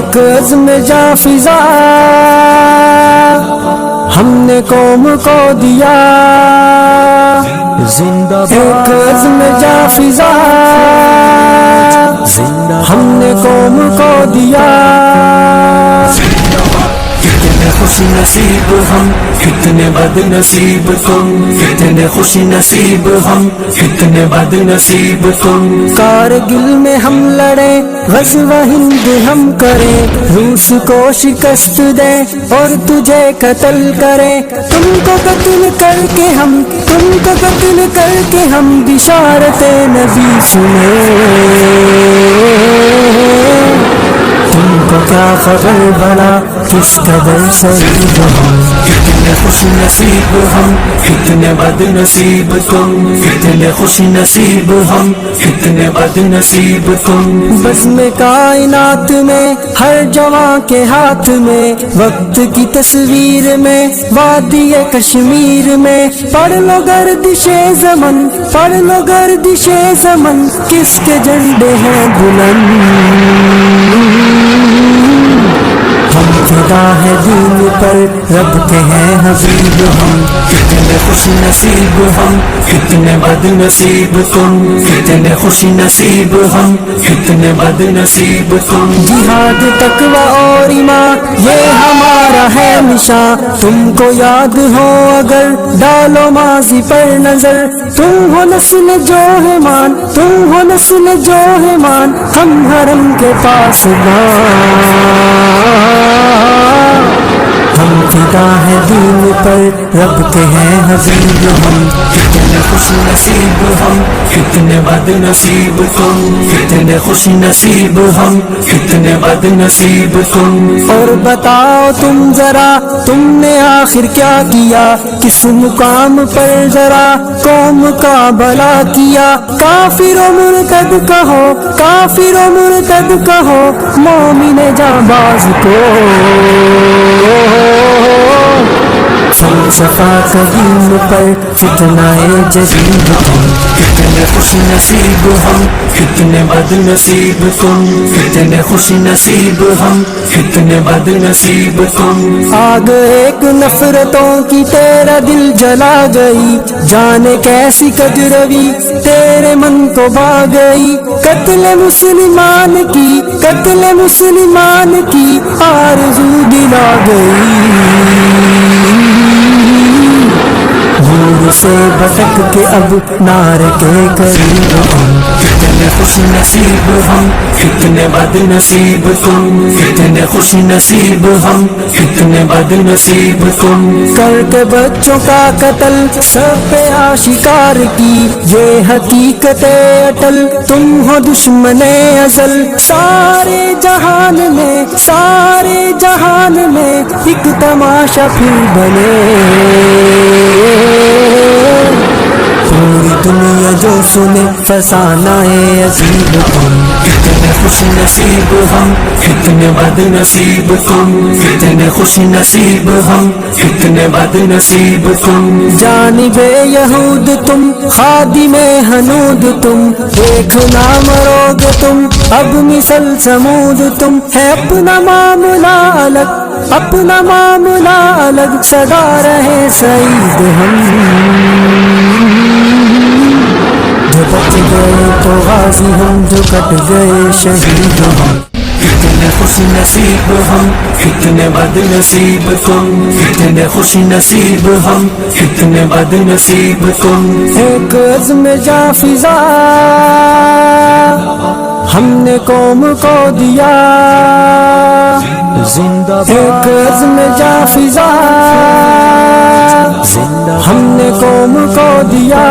ایک عزم جافزا ہم نے قوم کو دیا زندہ باد، ایک عزم جافزا ہم نے قوم کو دیا۔ کتنے خوش نصیب ہم، کتنے بد نصیب تم، کتنے خوش نصیب ہم، کتنے بد نصیب تم۔ کارگل میں ہم لڑے، غزوہ ہند ہم کریں، روس کو شکست دیں اور تجھے قتل کریں۔ تم کو قتل کر کے ہم، تم کو قتل کر کے ہم بشارت نبی سنیں۔ تم کو کیا خبر بھلا کس قدر شہید ہم، کتنے خوش نصیب ہم، کتنے بد نصیب تم، کتنے خوش نصیب ہم، کتنے بد نصیب تم۔ بزم کائنات میں ہر جواں کے ہاتھ میں، وقت کی تصویر میں وادی کشمیر میں، پڑھ لو گردش زمن، پڑھ لو گردش زمن، کس کے جھنڈے ہیں بلند۔ ہم فدا ہے دین پر، رب کے ہیں حبیب ہم، کتنے خوش نصیب ہم، کتنے بد نصیب تم، کتنے خوش نصیب ہم، کتنے بد نصیب تم۔ جہاد تقویٰ اور ایمان یہ ہمارا ہے نشان، تم کو یاد ہو اگر ڈالو ماضی پر نظر، تم ہو نسل جو ہے مان، تم ہو نسل جو ہے مان، ہم حرم کے پاس ہم فدا ہے دین پر، رب کے ہیں حبیب ہم، کتنے خوش نصیب ہم، کتنے بد نصیب تم، کتنے خوش نصیب ہم، کتنے بد نصیب تم۔ اور بتاؤ تم ذرا تم نے آخر کیا کیا، کس مقام پر ذرا قوم کا بھلا کیا۔ کافر و مرتد کہو، کافر و مرتد کہو، مومن جانباز کو فلسفہ قدیم پر فتنہ جدید تم، کتنے خوش نصیب ہم، کتنے بد نصیب تم، کتنے خوش نصیب ہم، کتنے بد نصیب تم۔ آگ ایک نفرتوں کی تیرا دل جلا گئی، جانے کیسی کجروی تیرے من کو بھا گئی۔ قتل مسلمان کی، قتل مسلمان کی آرزو دلا گئی۔ نور سے بھٹک کے اب نار کے قریب ہم، کتنے خوش نصیب ہم، کتنے بد نصیب تم، کتنے خوش نصیب ہم، کتنے بد نصیب تم۔ کر کے بچوں کا قتل سب پہ آشکار کی، یہ حقیقت اٹل تم ہو دشمن ازل۔ سارے جہان میں، سارے جہان میں ایک تماشا پھر بنے، پوری دنیا جو سنے فسانہ عجیب تم، کتنے خوش نصیب ہم، کتنے بد نصیب تم، کتنے خوش نصیب ہم، کتنے بد نصیب تم۔ جانب یہود تم، خادم حنود تم، دیکھنا مروگ تم، اب مثل سمود تم، ہے اپنا معاملہ الگ، اپنا معاملہ الگ، سدا رہے سعید ہم۔ جو بچ گئے تو غازی ہم، جو کٹ گئے شہید ہم، کتنے خوش نصیب ہم، کتنے بد نصیب تم، کتنے خوش نصیب ہم، کتنے بد نصیب تم۔ ایک عزم جافزا ہم نے قوم کو دیا زندہ باد، ایک عزم جافزا ہم نے قوم کو دیا